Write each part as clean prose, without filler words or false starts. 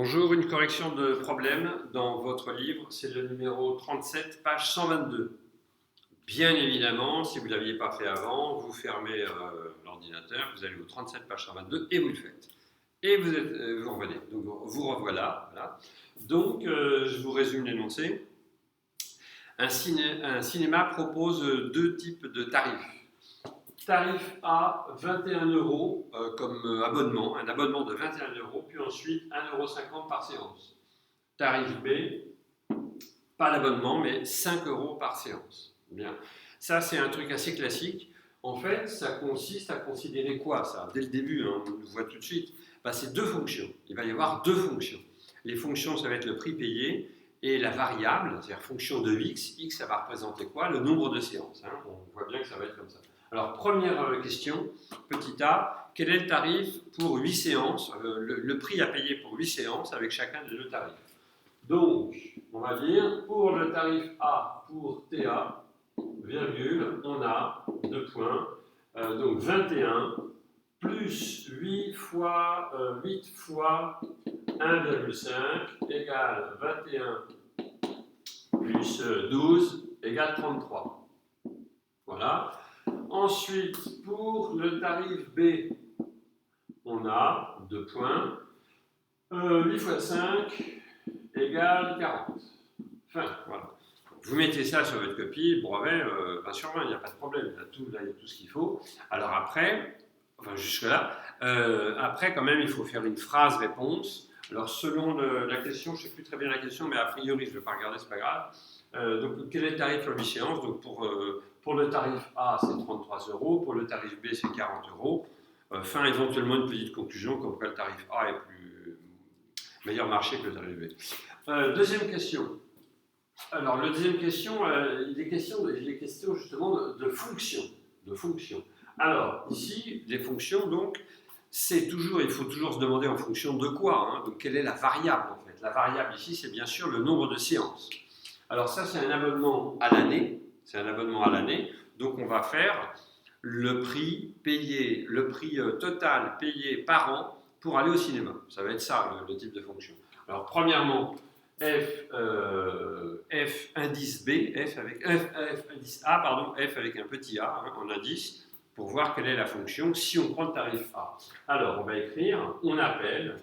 Bonjour, une correction de problème dans votre livre, c'est le numéro 37, page 122. Bien évidemment, si vous ne l'aviez pas fait avant, vous fermez l'ordinateur, vous allez au 37, page 122 et vous le faites. Et vous revenez. Donc vous revoilà. Voilà. Donc je vous résume l'énoncé. Un cinéma propose deux types de tarifs. Tarif A, 21 € comme abonnement, un abonnement de 21 €, puis ensuite 1,50 € par séance. Tarif B, pas d'abonnement, mais 5 € par séance. Bien. Ça, c'est un truc assez classique. En fait, ça consiste à considérer quoi, ça? Dès le début, on le voit tout de suite. C'est deux fonctions. Il va y avoir deux fonctions. Les fonctions, ça va être le prix payé et la variable, c'est-à-dire fonction de x. X, ça va représenter quoi? Le nombre de séances. On voit bien que ça va être comme ça. Alors, première question, petit a, quel est le tarif pour 8 séances, le prix à payer pour 8 séances avec chacun des deux tarifs? Donc, on va dire, pour le tarif A, pour TA, virgule, on a deux points, donc 21 plus 8 fois 1,5 égale 21 plus 12 égale 33. Voilà. Ensuite, pour le tarif B, on a deux points, 8 fois 5 égale 40. Enfin, voilà. Vous mettez ça sur votre copie, brevet, 20 sur 20, il n'y a pas de problème, il y a tout ce qu'il faut. Alors après, jusque-là, après quand même, il faut faire une phrase-réponse. Alors selon la question, je ne sais plus très bien la question, mais a priori, je ne vais pas regarder, c'est pas grave. Donc quel est le tarif pour 8 séances? Donc pour le tarif A, c'est 33 €, pour le tarif B, c'est 40 €. Fin éventuellement une petite conclusion, comme quoi le tarif A est meilleur marché que le tarif B. Deuxième question. Alors, la deuxième question, il est question justement de fonctions. Alors, ici, les fonctions, donc, il faut toujours se demander en fonction de quoi. Donc, quelle est la variable, en fait? La variable ici, c'est bien sûr le nombre de séances. Alors, ça, c'est un abonnement à l'année. Donc, on va faire le prix payé, le prix total payé par an pour aller au cinéma. Ça va être ça, le type de fonction. Alors, premièrement, F indice B, F indice A, pardon, F avec un petit a en indice, pour voir quelle est la fonction si on prend le tarif A. Alors, on va écrire, on appelle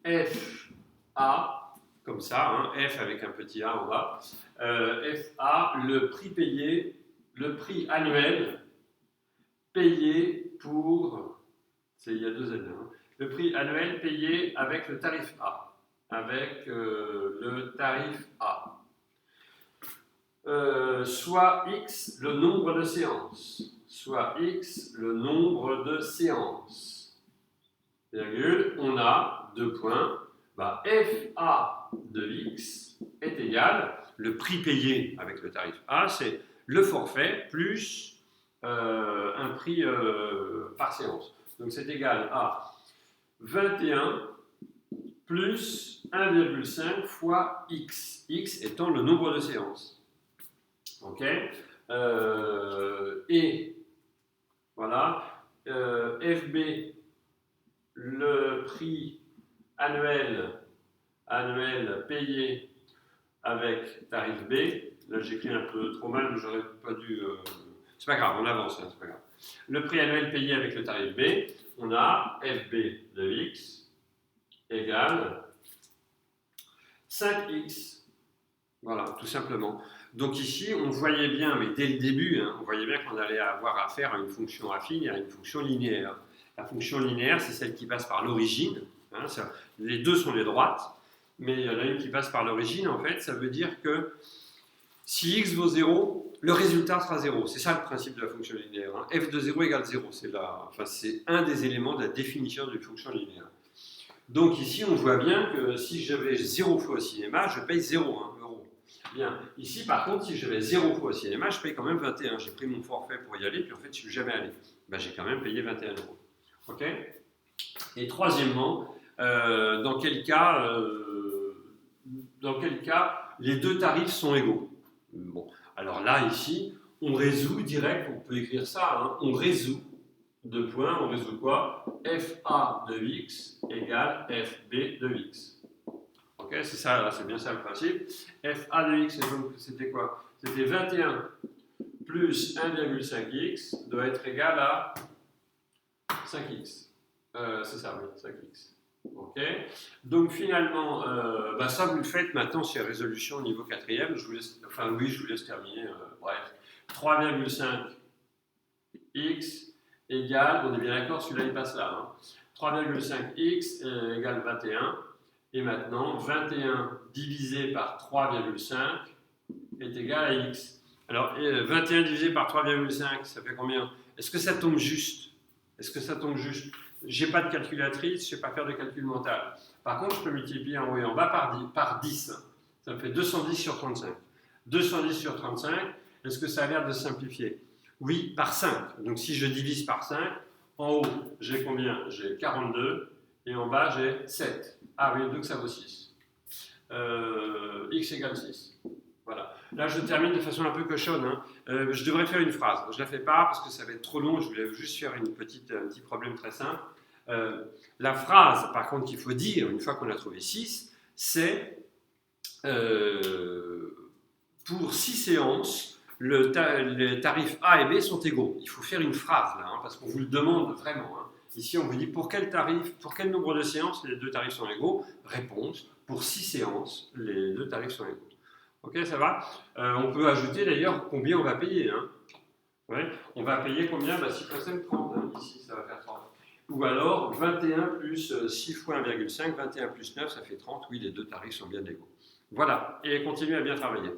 F A, comme ça, F avec un petit a en bas, F A, le prix payé, le prix annuel payé pour, il y a deux années, le prix annuel payé avec le tarif A. Avec le tarif A. Soit X le nombre de séances. Virgule, on a deux points. FA de X est égal, le prix payé avec le tarif A, c'est le forfait plus un prix par séance. Donc c'est égal à 21 plus 1,5 fois x, x étant le nombre de séances. Ok, et voilà, FB, le prix annuel payé avec tarif B. Là j'écris un peu trop mal, mais j'aurais pas dû. C'est pas grave, on avance, c'est pas grave. Le prix annuel payé avec le tarif B, on a FB de x égale 5x. Voilà, tout simplement. Donc ici, on voyait bien, mais dès le début, on voyait bien qu'on allait avoir affaire à une fonction affine et à une fonction linéaire. La fonction linéaire, c'est celle qui passe par l'origine. Les deux sont les droites, mais il y en a une qui passe par l'origine. En fait, ça veut dire que si x vaut 0, le résultat sera 0. C'est ça le principe de la fonction linéaire. F de 0 égale 0. C'est un des éléments de la définition d'une fonction linéaire. Donc ici, on voit bien que si je vais 0 fois au cinéma, je paye 0 €. Bien. Ici, par contre, si je vais 0 fois au cinéma, je paye quand même 21. J'ai pris mon forfait pour y aller, puis en fait, je ne suis jamais allé. J'ai quand même payé 21 €. Ok? Et troisièmement, dans quel cas les deux tarifs sont égaux? Bon, alors là, ici, on résout direct, on peut écrire ça, on résout Deux points, on résout quoi? FA de x égale FB de x. Ok, c'est ça, c'est bien ça le principe. FA de x, c'était quoi? C'était 21 plus 1,5x doit être égal à 5x. C'est ça, oui, 5x. Ok. Donc finalement, ça vous le faites maintenant sur résolution au niveau 4e. Je vous laisse terminer. Bref, 3,5x égale, on est bien d'accord, celui-là il passe là. Hein, 3,5x égale 21. Et maintenant, 21 divisé par 3,5 est égal à x. Alors, 21 divisé par 3,5, ça fait combien? Est-ce que ça tombe juste? Est-ce que ça tombe juste? Je n'ai pas de calculatrice, je ne sais pas faire de calcul mental. Par contre, je peux multiplier en haut et en bas par 10. Ça me fait 210 sur 35. 210 sur 35, est-ce que ça a l'air de simplifier? Oui, par 5. Donc si je divise par 5, en haut, j'ai combien? J'ai 42 et en bas, j'ai 7. Ah oui, donc ça vaut 6. X égale 6. Voilà. Là, je termine de façon un peu cochonne. Hein. Je devrais faire une phrase. Je ne la fais pas parce que ça va être trop long. Je voulais juste faire un petit problème très simple. La phrase, par contre, qu'il faut dire une fois qu'on a trouvé 6, c'est pour 6 séances, les tarifs A et B sont égaux. Il faut faire une phrase là, hein, parce qu'on vous le demande vraiment. Hein. Ici, on vous dit pour quel nombre de séances les deux tarifs sont égaux? Réponse, pour 6 séances, les deux tarifs sont égaux. Ok, ça va? On peut ajouter d'ailleurs combien on va payer. Hein. Ouais. On va payer combien? 6 fois 5, 30. Hein. Ici, ça va faire 30. Ou alors 21 plus 6 fois 1,5, 21 plus 9, ça fait 30. Oui, les deux tarifs sont bien égaux. Voilà, et continuez à bien travailler.